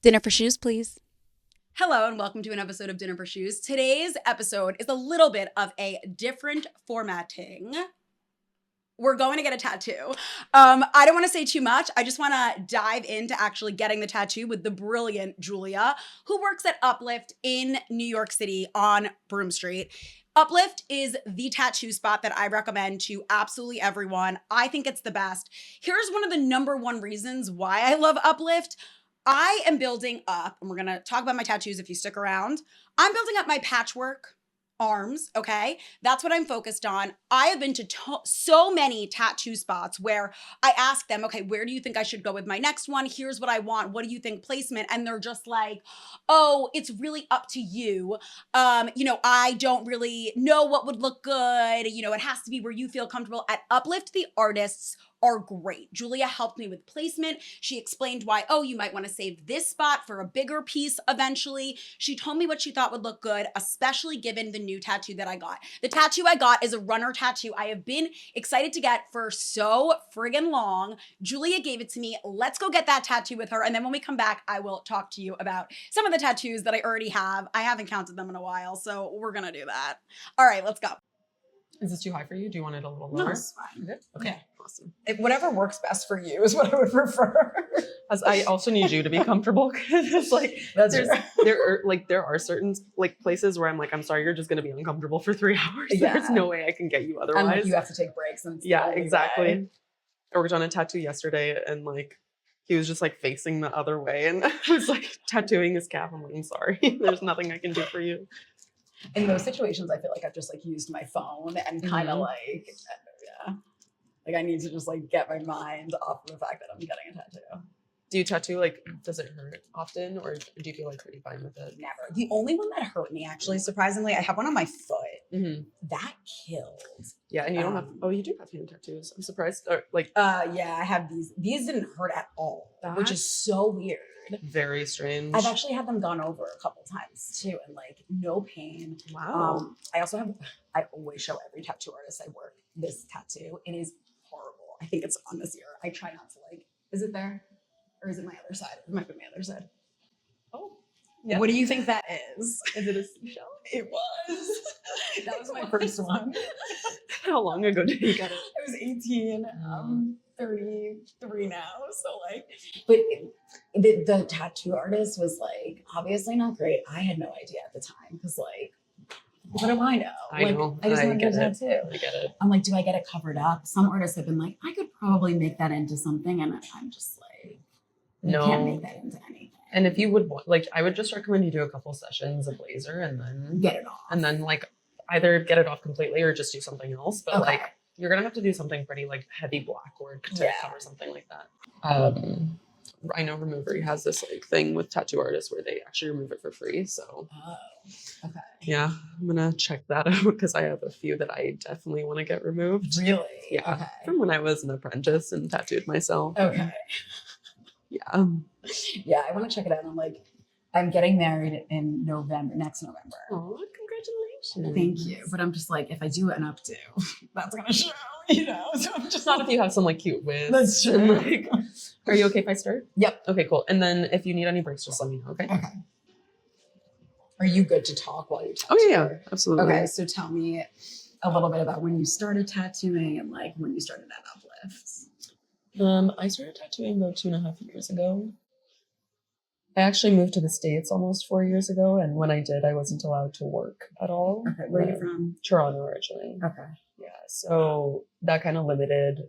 Dinner for shoes, please. Hello and welcome to an episode of Dinner for Shoes. Today's episode is a little bit of a different formatting. We're going to get a tattoo. I don't want to say too much. I just want to dive into actually getting the tattoo with the brilliant Julia, who works at Uplift in New York City on Broome Street. Uplift is the tattoo spot that I recommend to absolutely everyone. I think it's the best. Here's one of the number one reasons why I love Uplift. I am building up, and we're going to talk about my tattoos if you stick around. I'm building up my patchwork arms, okay? That's what I'm focused on. I have been to so many tattoo spots where I ask them, okay, where do you think I should go with my next one? Here's what I want. What do you think placement? And they're just like, oh, it's really up to you. I don't really know what would look good. It has to be where you feel comfortable. At Uplift, the artists are great. Julia helped me with placement. She explained why, you might want to save this spot for a bigger piece eventually. She told me what she thought would look good, especially given the new tattoo that I got. The tattoo I got is a runner tattoo I have been excited to get for so friggin' long. Julia gave it to me. Let's go get that tattoo with her. And then when we come back, I will talk to you about some of the tattoos that I already have. I haven't counted them in a while, so we're gonna do that. All right, let's go. Is this too high for you? Do you want it a little lower? No, it's fine. Good? Okay, yeah. Awesome. Whatever works best for you is what I would prefer. As I also need you to be comfortable because it's like there are certain places where I'm like, I'm sorry, you're just gonna be uncomfortable for 3 hours. Yeah. There's no way I can get you otherwise. And you have to take breaks. And yeah, exactly. I worked on a tattoo yesterday and he was just facing the other way and I was tattooing his calf. I'm like, I'm sorry, there's nothing I can do for you. In those situations, I feel like I've just used my phone and kind of I need to just get my mind off of the fact that I'm getting a tattoo. Do you tattoo, does it hurt often or do you feel pretty fine with it? Never. The only one that hurt me, actually, surprisingly, I have one on my foot. Mm-hmm. That killed. Yeah, and you don't have, you do have hand tattoos. I'm surprised. Yeah, I have these. These didn't hurt at all, which is so weird. Very strange. I've actually had them gone over a couple times too, and no pain. Wow. I always show every tattoo artist I work this tattoo. It is horrible. I think it's on this ear. I try not to is it there? Or is it my other side? It might be my other side. Oh. Yeah. What do you think that is? Is it a seashell? It was. That was my first one. How long ago did you get it? I was 18. 33 now. So but the tattoo artist was obviously not great. I had no idea at the time because what do I know? I know. I just want to get a tattoo. I get it. I'm do I get it covered up? Some artists have been I could probably make that into something, and I'm just no, I can't make that into anything. And if you would I would just recommend you do a couple sessions of laser and then get it off. And then either get it off completely or just do something else. But okay. You're gonna have to do something pretty heavy black work to cover something like that. I know Removery has this thing with tattoo artists where they actually remove it for free. So okay. Yeah, I'm gonna check that out because I have a few that I definitely want to get removed. Really? Yeah. Okay. From when I was an apprentice and tattooed myself. Okay. Yeah. Yeah, I want to check it out. I'm getting married in next November. Oh, congratulations. Thank you. But I'm just if I do an updo, that's gonna show, So I'm just not if you have some cute wigs. That's true. Are you okay if I start? Yep. Okay, cool. And then if you need any breaks, just let me know, okay? Okay. Are you good to talk while you tattoo? Oh yeah, absolutely. Okay, so tell me a little bit about when you started tattooing and when you started at Uplift. I started tattooing about 2.5 years ago. I actually moved to the States almost 4 years ago, and when I did, I wasn't allowed to work at all. Okay, where are you from? Toronto originally. Okay. Yeah, so that kind of limited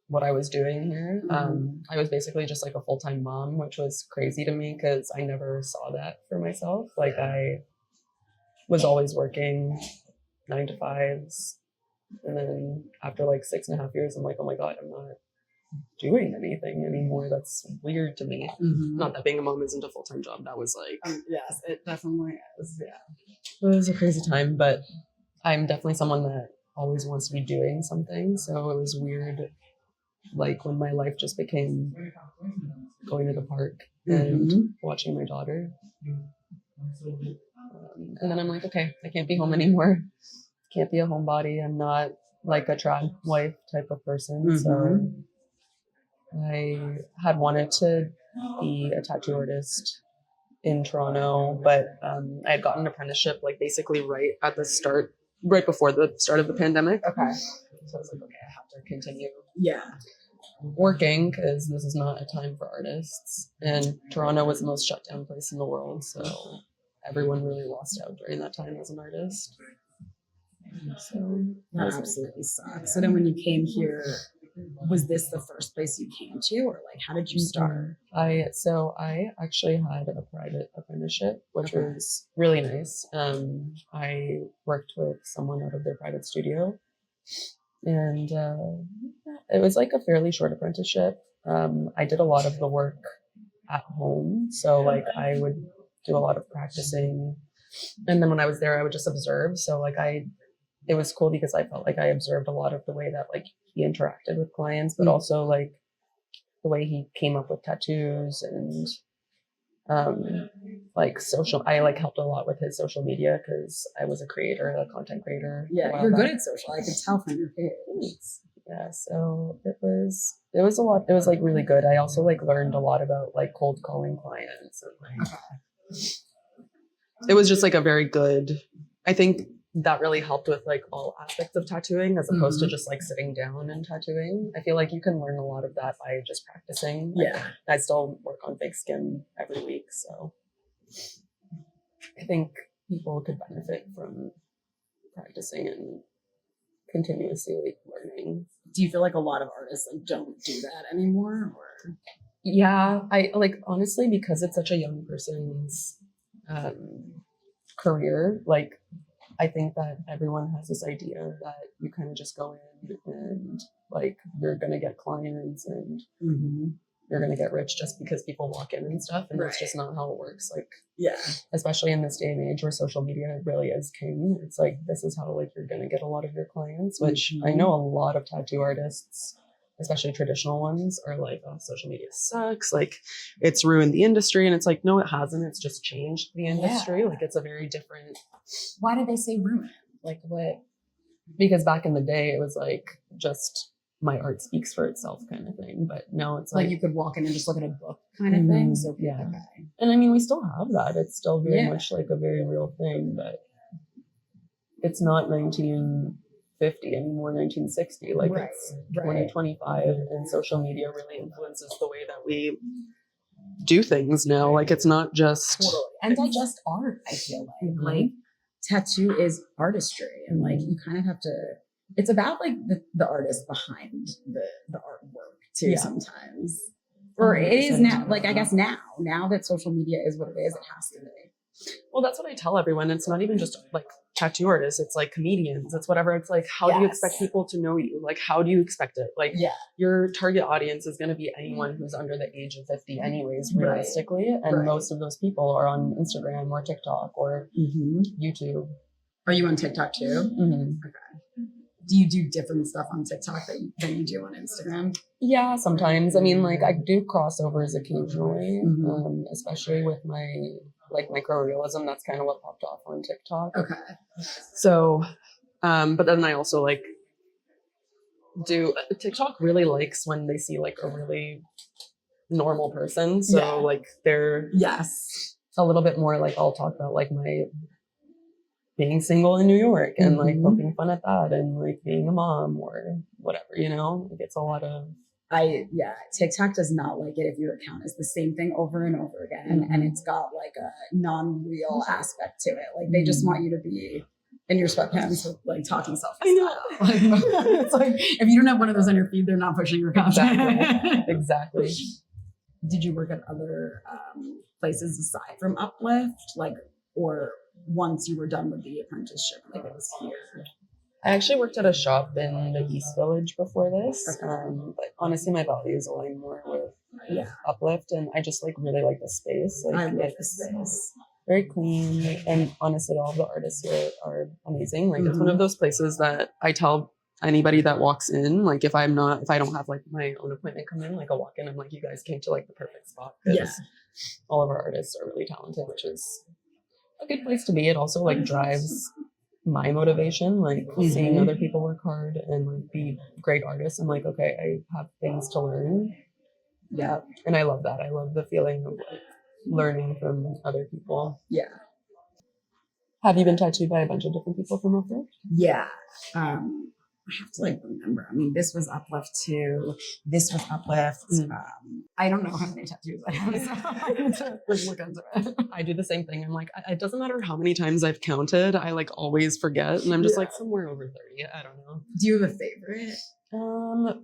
what I was doing here. Mm-hmm. I was basically just a full-time mom, which was crazy to me because I never saw that for myself. I was always working 9 to 5s, and then after 6.5 years, I'm oh my God, I'm not doing anything anymore. That's weird to me. Mm-hmm. Not that being a mom isn't a full-time job. That was yes, it definitely is. Yeah, it was a crazy time, but I'm definitely someone that always wants to be doing something. So it was weird, when my life just became going to the park and watching my daughter. And then I'm okay, I can't be home anymore. Can't be a homebody. I'm not a trad wife type of person. So I had wanted to be a tattoo artist in Toronto, but I had gotten an apprenticeship like basically right before the start of the pandemic. Okay. So I was like, okay, I have to continue Yeah. working because this is not a time for artists. And Toronto was the most shut down place in the world, so everyone really lost out during that time as an artist. So that absolutely sucks. So then when you came here, was this the first place you came to, or like how did you start? I actually had a private apprenticeship, which was really nice. I worked with someone out of their private studio, and it was like a fairly short apprenticeship. I did a lot of the work at home, so like I would do a lot of practicing, and then when I was there, I would just observe. So like it was cool because I felt like I observed a lot of the way that like he interacted with clients, but also like the way he came up with tattoos and like I like helped a lot with his social media because I was a content creator. Yeah, you're good at social. I could tell from your page. Yeah, so it was a lot. It was like really good. I also like learned a lot about like cold calling clients and like it was just like a very good, I think that really helped with like all aspects of tattooing as opposed to just like sitting down and tattooing. I feel like you can learn a lot of that by just practicing. Like, I still work on fake skin every week, so I think people could benefit from practicing and continuously like learning. Do you feel like a lot of artists like don't do that anymore, or? Yeah, I like honestly because it's such a young person's career, like I think that everyone has this idea that you kind of just go in and like you're gonna get clients and you're gonna get rich just because people walk in and stuff, and that's just not how it works. Like, especially in this day and age where social media really is king, it's like this is how like you're gonna get a lot of your clients. Which I know a lot of tattoo artists, especially traditional ones, are like, oh, social media sucks, like it's ruined the industry, and it's like, no, it hasn't. It's just changed the industry. Like it's a very different. Why did they say ruined? Like what? Because back in the day it was like just my art speaks for itself kind of thing, but now it's like you could walk in and just look at a book kind of thing. So and I mean we still have that. It's still very much like a very real thing, but it's not 1950 anymore, 1960. Like it's 2025, and social media really influences the way that we do things now. Like it's not just and digest art. I feel like tattoo is artistry, and like you kind of have to. It's about like the artist behind the artwork too sometimes, or it is now. Like I guess now that social media is what it is, it has to be. Well, that's what I tell everyone. It's not even just like tattoo artists. It's like comedians. It's whatever. It's like, how do you expect people to know you? Like, how do you expect it? Like, your target audience is going to be anyone who's under the age of 50 anyways, realistically. And most of those people are on Instagram or TikTok or YouTube. Are you on TikTok too? Okay. Do you do different stuff on TikTok than you do on Instagram? Yeah, sometimes. I mean, like I do crossovers occasionally, especially with my like microrealism. That's kind of what popped off on TikTok. Okay. So, but then I also like do TikTok really likes when they see like a really normal person. So like they're a little bit more like I'll talk about like my being single in New York and like poking fun at that and like being a mom or whatever, you know. It gets a lot of TikTok does not like it if your account is the same thing over and over again and it's got like a non-real aspect to it. Like they just want you to be in your sweatpants with like talking selfie style. It's like if you don't have one of those on your feed, they're not pushing your content. Exactly. Did you work at other places aside from Uplift, like, or once you were done with the apprenticeship, like it was here? I actually worked at a shop in the East Village before this, but honestly my values align more with Uplift, and I just like really like the space. Like, I love the space. Very clean, and honestly all of the artists here are amazing. Like it's one of those places that I tell anybody that walks in, like if I don't have like my own appointment come in, like I'll walk in, I'm like, you guys came to like the perfect spot because all of our artists are really talented, which is a good place to be. It also like drives my motivation, like seeing other people work hard and like be great artists. I'm like, okay, I have things to learn. Yeah. And I love that. I love the feeling of like learning from other people. Yeah. Have you been tattooed by a bunch of different people from Uplift? Yeah. I have to like remember. I mean, this was Uplift too. This was Uplift. I don't know how many tattoos I have, so I need to look into it. I do the same thing. I'm like, it doesn't matter how many times I've counted. I like always forget, and I'm just like somewhere over 30. I don't know. Do you have a favorite?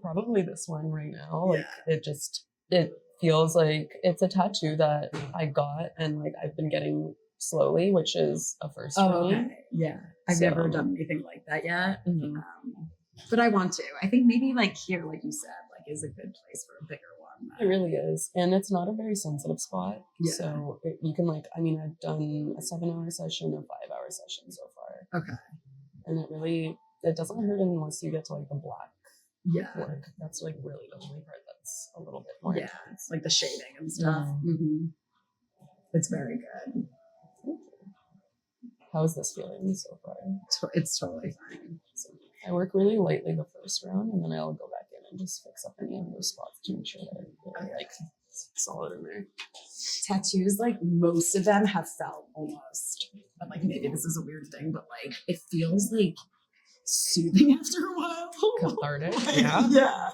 Probably this one right now. Like it feels like it's a tattoo that I got and like I've been getting slowly, which is a first for me. Yeah. I've never done anything like that yet. But I want to. I think maybe like here, like you said, like is a good place for a bigger one. It really is. And it's not a very sensitive spot. Yeah. So you can like, I mean, I've done a 7-hour session, a 5-hour session so far. Okay. And it doesn't hurt unless you get to like the black work. That's like really the only part that's a little bit more intense. Like the shading and stuff. It's very good. How is this feeling so far? It's totally fine. So I work really lightly the first round, and then I'll go back in and just fix up any of those spots to make sure that it's like solid in there. Tattoos, like most of them have felt almost, but like maybe this is a weird thing, but like it feels like soothing after a while. Cathartic. Yeah.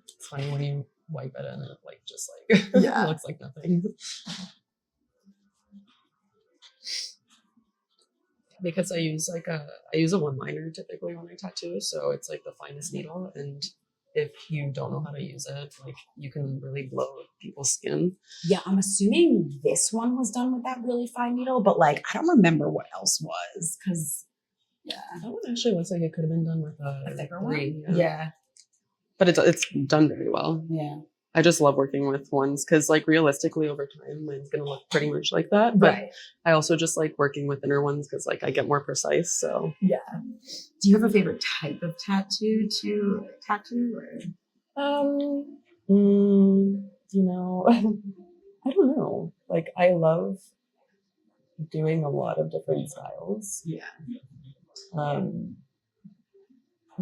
It's funny when you wipe it and it like just like it looks like nothing. Because I use a one-liner typically when I tattoo, so it's like the finest needle, and if you don't know how to use it, like you can really blow people's skin. Yeah, I'm assuming this one was done with that really fine needle, but like I don't remember what else was because that one actually looks like it could have been done with a thicker one. one. Yeah, but it's done very well. Yeah. I just love working with ones because like realistically over time mine's gonna look pretty much like that. But I also just like working with thinner ones because like I get more precise. So yeah. Do you have a favorite type of tattoo to tattoo? Or? You know, I don't know. Like I love doing a lot of different styles. Yeah.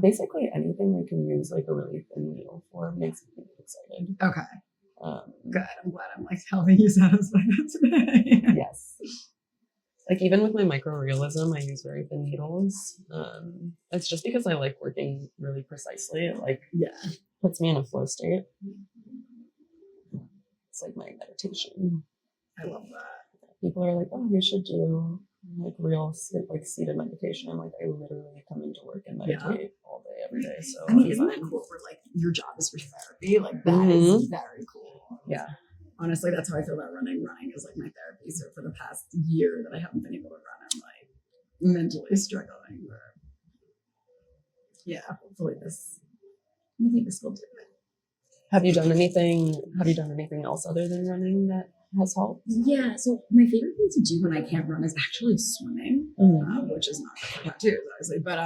Basically anything I can use like a really thin needle for makes me excited. Okay. Good. I'm glad I'm like helping you satisfy that today. Yes. Like even with my microrealism, I use very thin needles. It's just because I like working really precisely. It like puts me in a flow state. It's like my meditation. I love that. People are like, oh, you should do like real like seated meditation. I'm like, I literally come into work and meditate all day, every day. So I mean, isn't that cool where like your job is for therapy? Like that is very cool. Yeah. Honestly, that's how I feel about running. Running is like my therapy. So for the past year that I haven't been able to run, I'm like mentally struggling. But yeah, hopefully maybe this will do it. Have you done anything else other than running that has helped? Yeah, so my favorite thing to do when I can't run is actually swimming, which is not for tattoos, obviously. But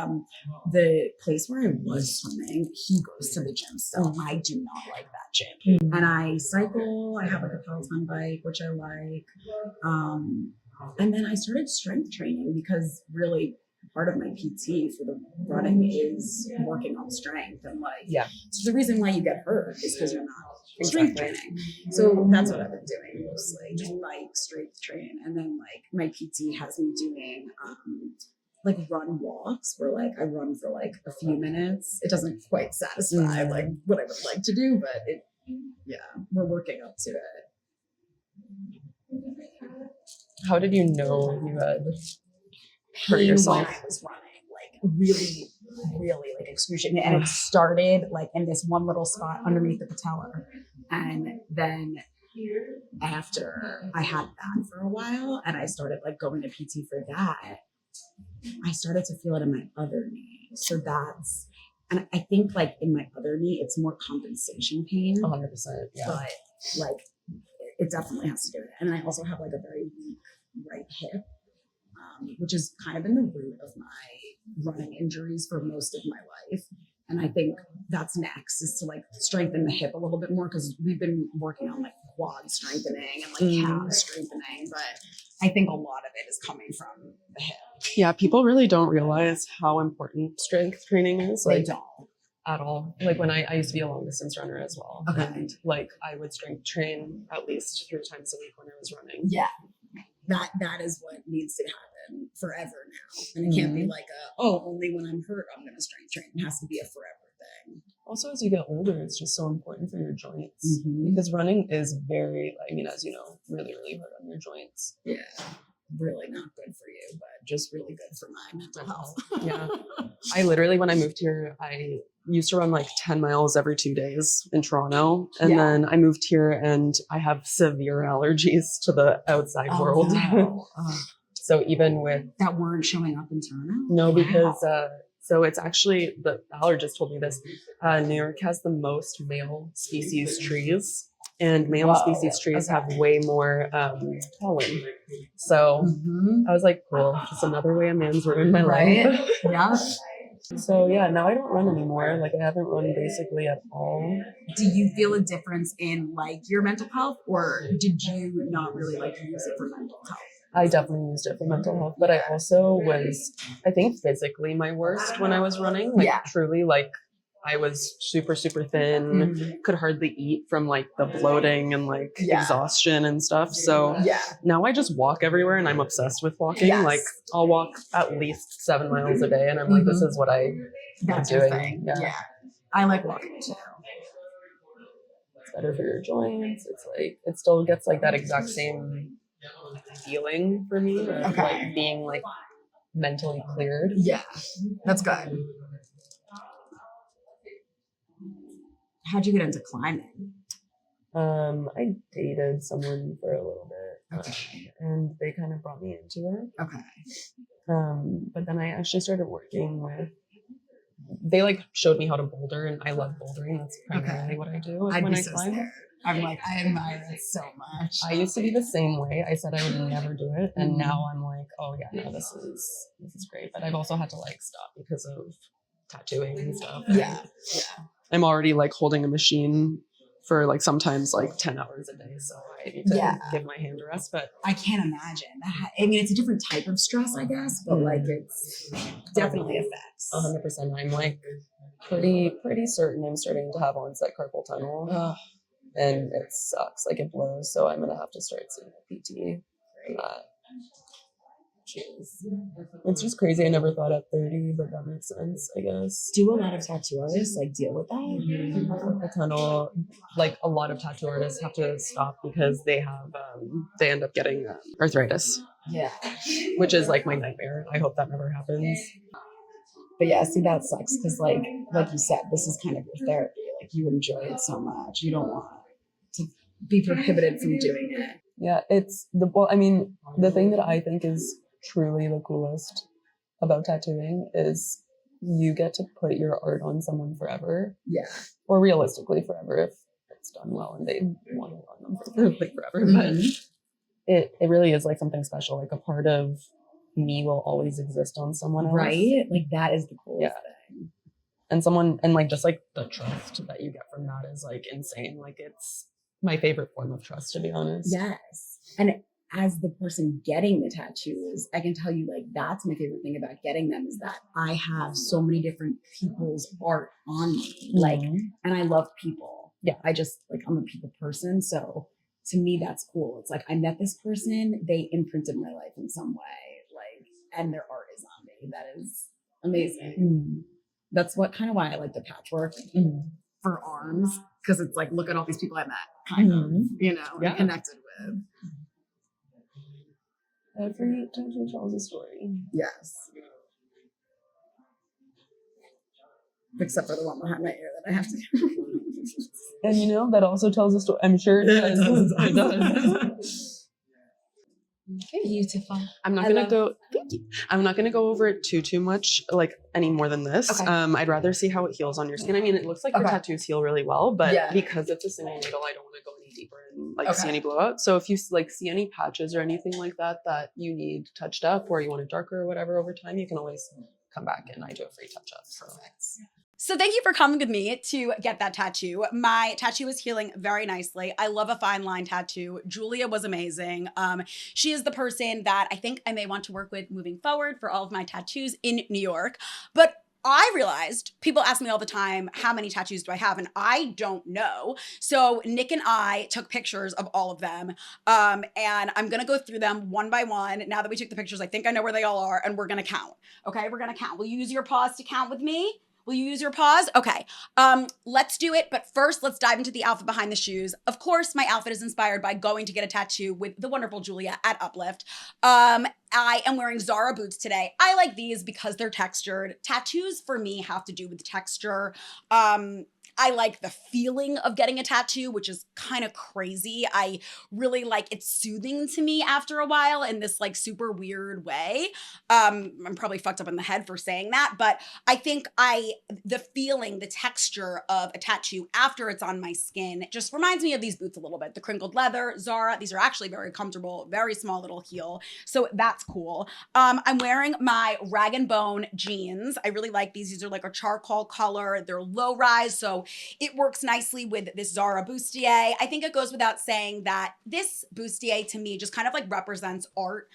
the place where I was swimming, he goes to the gym still. I do not like that gym. And I cycle. I have like a Peloton bike, which I like. And then I started strength training because really part of my PT for the running is working on strength. And like, so the reason why you get hurt is because you're not strength training. So that's what I've been doing mostly, just bike strength training. And then like my PT has me doing like run walks where like I run for like a few minutes. It doesn't quite satisfy like what I would like to do, but we're working up to it. How did you know you had hurt yourself? When I was running, like really, really like excruciating. And it started like in this one little spot underneath the patella. And then after I had that for a while and I started like going to PT for that, I started to feel it in my other knee. So and I think like in my other knee, it's more compensation pain. 100%. Yeah. But like it definitely has to do with it. And I also have like a very weak right hip, which has kind of been the root of my running injuries for most of my life. And I think that's next is to like strengthen the hip a little bit more because we've been working on like quad strengthening and like calf strengthening, but I think a lot of it is coming from the hip. Yeah, people really don't realize how important strength training is. They don't. at all. Like when I used to be a long distance runner as well. Okay. And like I would strength train at least 3 times a week when I was running. Yeah. That is what needs to happen forever now. And it can't be like only when I'm hurt I'm gonna strength train. It has to be a forever thing. Also, as you get older, it's just so important for your joints because running is very, I mean, as you know, really, really hard on your joints. Yeah. Really not good for you, but just really good for my mental health. Yeah. I literally, when I moved here, I used to run like 10 miles every 2 days in Toronto. And then I moved here and I have severe allergies to the outside world. No. So even with... That weren't showing up in Toronto? No, because... So it's actually, the allergist told me this, New York has the most male species trees, and male species trees have way more pollen. So I was like, cool, just another way a man's ruined my life. Yeah. So yeah, now I don't run anymore. Like I haven't run basically at all. Do you feel a difference in like your mental health, or did you not really like use it for mental health? I definitely used it for mental health, but I also was, I think, physically my worst when I was running. Like truly, like I was super, super thin, could hardly eat from like the bloating and like exhaustion and stuff. So now I just walk everywhere and I'm obsessed with walking. Like I'll walk at least 7 miles a day and I'm like, this is what I'm doing. Yeah. I like walking too. It's better for your joints. It's like, it still gets like that exact same feeling for me of like being like mentally cleared. Yeah, that's good. How'd you get into climbing? I dated someone for a little bit, and they kind of brought me into it. Okay. But then I actually started working with. They like showed me how to boulder, and I love bouldering. That's primarily what I do when I climb. Scared. I'm like, I admire it so much. I used to be the same way. I said I would never do it, and now I'm like, oh yeah, no, this is great. But I've also had to like stop because of tattooing and stuff. Yeah. I'm already like holding a machine for like sometimes like 10 hours a day, so I need to give my hand a rest. But I can't imagine. I mean, it's a different type of stress, I guess, but like it's definitely affects. 100%. I'm like pretty certain I'm starting to have onset carpal tunnel. And it sucks, like it blows. So I'm gonna have to start seeing a PT for that. Jeez. It's just crazy. I never thought at 30, but that makes sense, I guess. Do a lot of tattoo artists like deal with that? Carpal tunnel, like a lot of tattoo artists have to stop because they have they end up getting arthritis. Yeah. Which is like my nightmare. I hope that never happens. But yeah, see, that sucks because like you said, this is kind of your therapy. Like you enjoy it so much. You don't want to be prohibited from doing it. Yeah, the thing that I think is truly the coolest about tattooing is you get to put your art on someone forever. Yeah. Or realistically forever if it's done well and they want it on them for like forever. But it really is like something special. Like a part of me will always exist on someone else. Right? Like that is the coolest thing. And like just like the trust that you get from that is like insane. Like it's my favorite form of trust, to be honest. Yes. And as the person getting the tattoos, I can tell you like that's my favorite thing about getting them is that I have so many different people's art on me. Like, and I love people. Yeah. I'm a people person. So to me, that's cool. It's like I met this person, they imprinted my life in some way, like, and their art is on me. That is amazing. That's why I like the patchwork for arms, because it's like, look at all these people I met, kind of, and connected with. Every tattoo tells a story. Yes. Except for the one behind my ear that I have to. And that also tells a story. I'm sure it does. It does. Beautiful. I'm not gonna go over it too much, like any more than this. Okay. I'd rather see how it heals on your skin. I mean, it looks like your tattoos heal really well, but because it's a single needle, I don't want to go any deeper and see any blowout. So if you like see any patches or anything like that you need touched up or you want it darker or whatever over time, you can always come back and I do a free touch up. So thank you for coming with me to get that tattoo. My tattoo is healing very nicely. I love a fine line tattoo. Julia was amazing. She is the person that I think I may want to work with moving forward for all of my tattoos in New York. But I realized people ask me all the time, how many tattoos do I have? And I don't know. So Nick and I took pictures of all of them. And I'm going to go through them one by one. Now that we took the pictures, I think I know where they all are, and we're going to count. Okay, we're going to count. Will you use your pause to count with me? Will you use your pause? Okay. Let's do it. But first, let's dive into the outfit behind the shoes. Of course, my outfit is inspired by going to get a tattoo with the wonderful Julia at Uplift. I am wearing Zara boots today. I like these because they're textured. Tattoos for me have to do with texture. I like the feeling of getting a tattoo, which is kind of crazy. I really it's soothing to me after a while in this like super weird way. I'm probably fucked up in the head for saying that, but I think the feeling, the texture of a tattoo after it's on my skin just reminds me of these boots a little bit. The crinkled leather, Zara, these are actually very comfortable, very small little heel. So that's cool. I'm wearing my Rag and Bone jeans. I really like these. These are like a charcoal color. They're low rise, so it works nicely with this Zara bustier. I think it goes without saying that this bustier to me just kind of like represents art.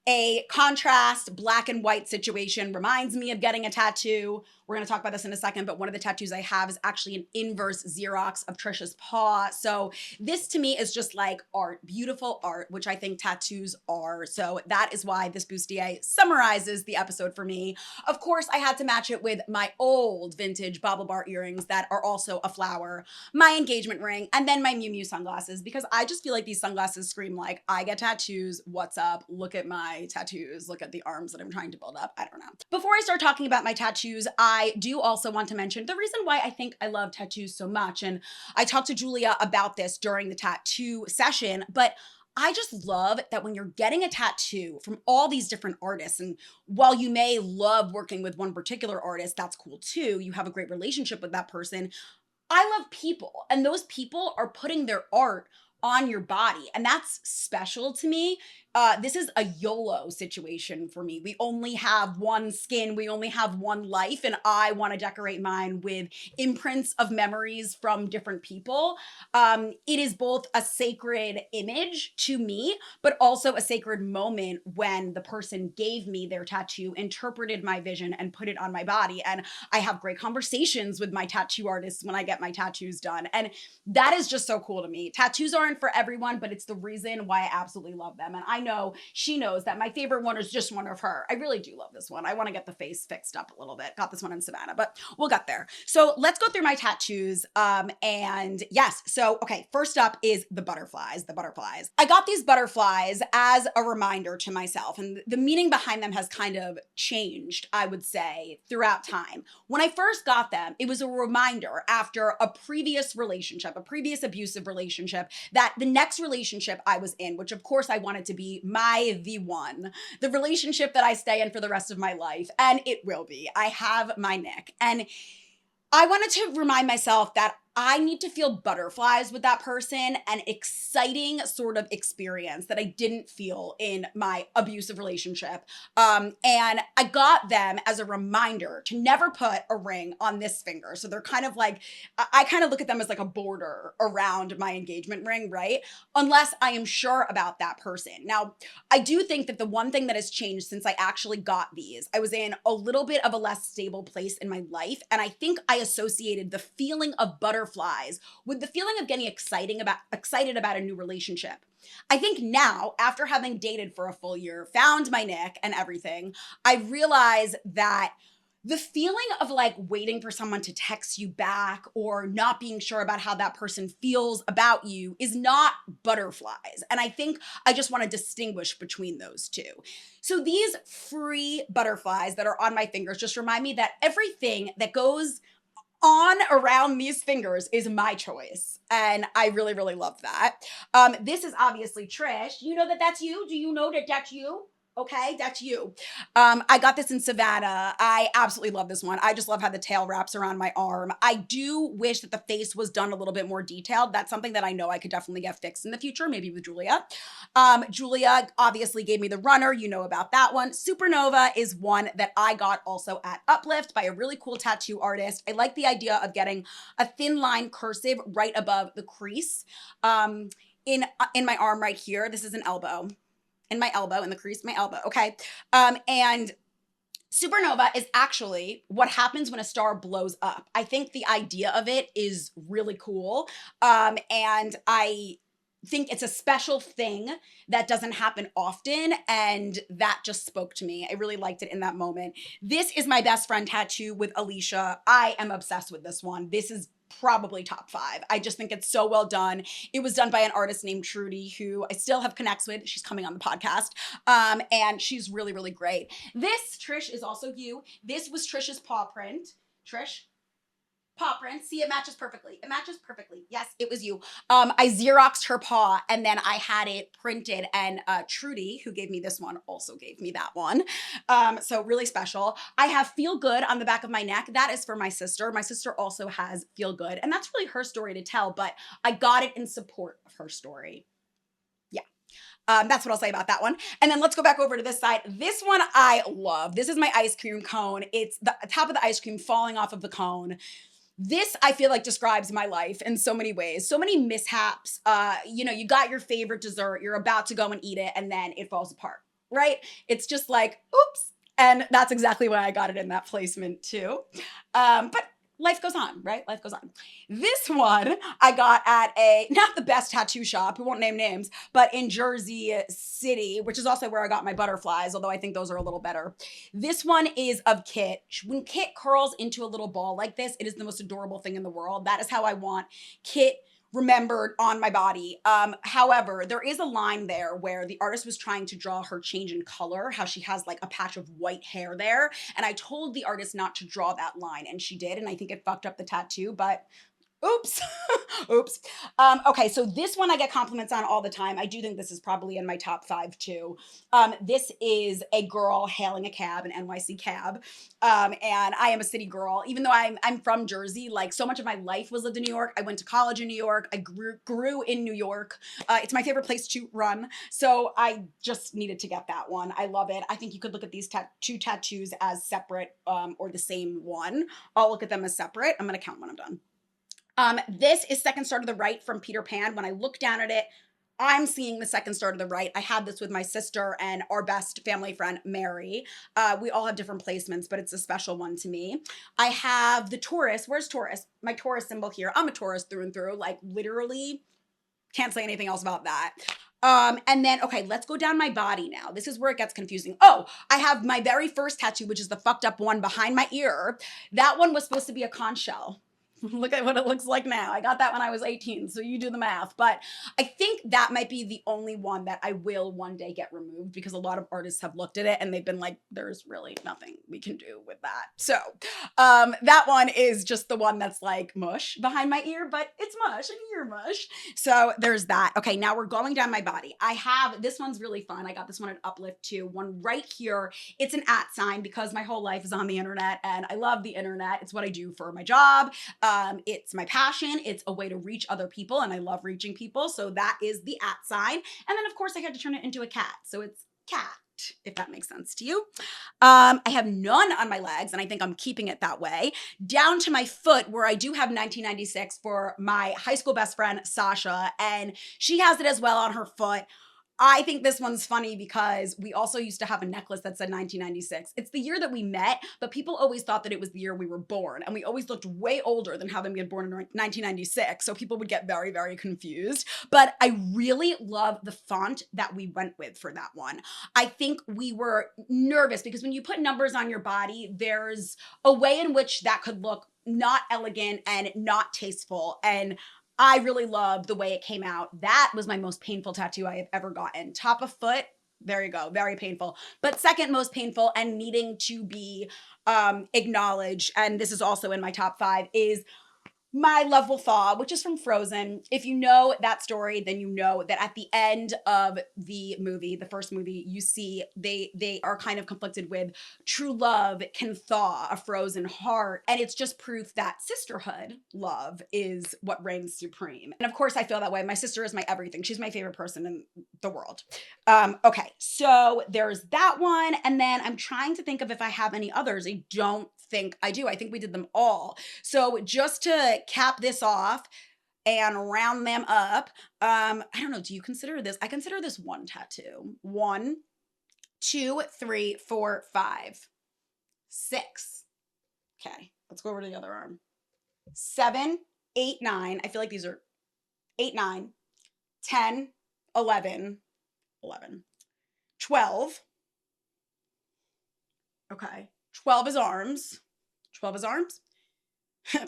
A contrast black and white situation reminds me of getting a tattoo. We're going to talk about this in a second, but one of the tattoos I have is actually an inverse Xerox of Trisha's paw. So this to me is just like art, beautiful art, which I think tattoos are. So that is why this bustier summarizes the episode for me. Of course, I had to match it with my old vintage Bobble Bar earrings that are also a flower, my engagement ring, and then my Miu Miu sunglasses, because I just feel like these sunglasses scream like, I get tattoos, what's up? Look at my tattoos, look at the arms that I'm trying to build up. I don't know. Before I start talking about my tattoos, I do also want to mention the reason why I think I love tattoos so much. And I talked to Julia about this during the tattoo session, but I just love that when you're getting a tattoo from all these different artists, and while you may love working with one particular artist, that's cool too. You have a great relationship with that person. I love people, and those people are putting their art on your body, and that's special to me. This is a YOLO situation for me. We only have one skin, we only have one life, and I want to decorate mine with imprints of memories from different people. It is both a sacred image to me, but also a sacred moment when the person gave me their tattoo, interpreted my vision, and put it on my body. And I have great conversations with my tattoo artists when I get my tattoos done. And that is just so cool to me. Tattoos aren't for everyone, but it's the reason why I absolutely love them. And I know she knows that my favorite one is just one of her. I really do love this one. I want to get the face fixed up a little bit. Got this one in Savannah, but we'll get there. So let's go through my tattoos. And yes, so okay, first up is the butterflies. The butterflies. I got these butterflies as a reminder to myself, and the meaning behind them has kind of changed, I would say, throughout time. When I first got them, it was a reminder after a previous relationship, a previous abusive relationship, that the next relationship I was in, which of course I wanted to be the one, the relationship that I stay in for the rest of my life, and it will be. I have my Nick, and I wanted to remind myself that I need to feel butterflies with that person, an exciting sort of experience that I didn't feel in my abusive relationship. And I got them as a reminder to never put a ring on this finger. So they're kind of like, I kind of look at them as like a border around my engagement ring, right? Unless I am sure about that person. Now, I do think that the one thing that has changed since I actually got these, I was in a little bit of a less stable place in my life. And I think I associated the feeling of butterflies with the feeling of getting excited about a new relationship. I think now, after having dated for a full year, found my Nick and everything, I realize that the feeling of like waiting for someone to text you back or not being sure about how that person feels about you is not butterflies. And I think I just want to distinguish between those two. So these free butterflies that are on my fingers just remind me that everything that goes on around these fingers is my choice. And I really, really love that. This is obviously Trish. You know that that's you? Do you know that that's you? Okay, that's you. I got this in Savannah. I absolutely love this one. I just love how the tail wraps around my arm. I do wish that the face was done a little bit more detailed. That's something that I know I could definitely get fixed in the future, maybe with Julia. Julia obviously gave me the runner. You know about that one. Supernova is one that I got also at Uplift by a really cool tattoo artist. I like the idea of getting a thin line cursive right above the crease in my arm right here. This is an elbow. In my elbow, in the crease of my elbow, okay? And Supernova is actually what happens when a star blows up. I think the idea of it is really cool. And I think it's a special thing that doesn't happen often. And that just spoke to me. I really liked it in that moment. This is my best friend tattoo with Alicia. I am obsessed with this one. This is probably top 5. I just think it's so well done. It was done by an artist named Trudy, who I still have connects with. She's coming on the podcast. And she's really, really great. This, Trish, is also you. This was Trish's paw print. Trish, paw print. See, it matches perfectly. It matches perfectly. Yes, it was you. I Xeroxed her paw and then I had it printed, and Trudy, who gave me this one, also gave me that one. So really special. I have Feel Good on the back of my neck. That is for my sister. My sister also has Feel Good, and that's really her story to tell, but I got it in support of her story. Yeah. That's what I'll say about that one. And then let's go back over to this side. This one I love. This is my ice cream cone. It's the top of the ice cream falling off of the cone. This, I feel like, describes my life in so many ways. So many mishaps. You got your favorite dessert, you're about to go and eat it, and then it falls apart, right? It's just like, oops. And that's exactly why I got it in that placement too. But life goes on, right? Life goes on. This one I got at not the best tattoo shop, we won't name names, but in Jersey City, which is also where I got my butterflies, although I think those are a little better. This one is of Kit. When Kit curls into a little ball like this, it is the most adorable thing in the world. That is how I want Kit remembered on my body. However, there is a line there where the artist was trying to draw her change in color, how she has like a patch of white hair there. And I told the artist not to draw that line, and she did. And I think it fucked up the tattoo, but oops. Oops. Okay, so this one I get compliments on all the time. I do think this is probably in my top 5 too. This is a girl hailing a cab, an NYC cab. And I am a city girl. Even though I'm from Jersey, like so much of my life was lived in New York. I went to college in New York. I grew in New York. It's my favorite place to run. So I just needed to get that one. I love it. I think you could look at these two tattoos as separate or the same one. I'll look at them as separate. I'm going to count when I'm done. This is Second Star to the Right from Peter Pan. When I look down at it, I'm seeing the second star to the right. I had this with my sister and our best family friend, Mary. We all have different placements, but it's a special one to me. I have the Taurus. Where's Taurus? My Taurus symbol here. I'm a Taurus through and through. Like literally can't say anything else about that. And then, okay, let's go down my body now. This is where it gets confusing. Oh, I have my very first tattoo, which is the fucked up one behind my ear. That one was supposed to be a conch shell. Look at what it looks like now. I got that when I was 18, so you do the math. But I think that might be the only one that I will one day get removed, because a lot of artists have looked at it and they've been like, there's really nothing we can do with that. So that one is just the one that's like mush behind my ear, but it's mush and ear mush. So there's that. Okay, now we're going down my body. I have, this one's really fun. I got this one at Uplift too. One right here. It's an @ sign because my whole life is on the internet and I love the internet. It's what I do for my job. It's my passion. It's a way to reach other people, and I love reaching people. So that is the @ sign. And then, of course, I had to turn it into a cat. So it's cat, if that makes sense to you. I have none on my legs, and I think I'm keeping it that way. Down to my foot, where I do have 1996 for my high school best friend, Sasha, and she has it as well on her foot. I think this one's funny because we also used to have a necklace that said 1996. It's the year that we met, but people always thought that it was the year we were born. And we always looked way older than having been born in 1996. So people would get very, very confused. But I really love the font that we went with for that one. I think we were nervous because when you put numbers on your body, there's a way in which that could look not elegant and not tasteful. And I really loved the way it came out. That was my most painful tattoo I have ever gotten. Top of foot, there you go, very painful. But second most painful and needing to be acknowledged, and this is also in my top 5, is My Love Will Thaw, which is from Frozen. If you know that story, then you know that at the end of the movie, the first movie, you see they are kind of conflicted with true love can thaw a frozen heart. And it's just proof that sisterhood love is what reigns supreme. And of course, I feel that way. My sister is my everything. She's my favorite person in the world. Okay, so there's that one. And then I'm trying to think of if I have any others. I don't think I do. I think we did them all. So just to cap this off and round them up, I don't know, do you consider this? I consider this one tattoo. 1, 2, 3, 4, 5. 6. Okay, let's go over to the other arm. 7, 8, 9. I feel like these are 8, 9, 10, 11, 11, 12. Okay, 12 is arms. 12 is arms.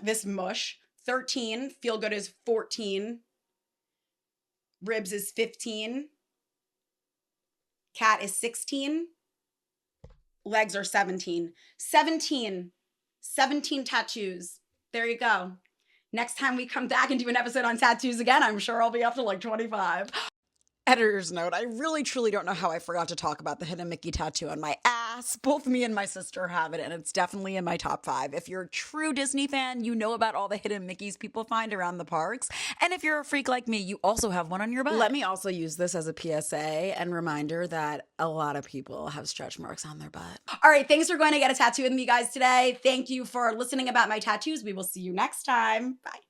This mush. 13, feel good is 14. Ribs is 15. Cat is 16. Legs are 17. 17 tattoos. There you go. Next time we come back and do an episode on tattoos again, I'm sure I'll be up to like 25. Editor's note, I really truly don't know how I forgot to talk about the hidden Mickey tattoo on my ass. Both me and my sister have it, and it's definitely in my top 5. If you're a true Disney fan, you know about all the hidden Mickeys people find around the parks. And if you're a freak like me, you also have one on your butt. Let me also use this as a PSA and reminder that a lot of people have stretch marks on their butt. All right, thanks for going to get a tattoo with me, guys, today. Thank you for listening about my tattoos. We will see you next time. Bye.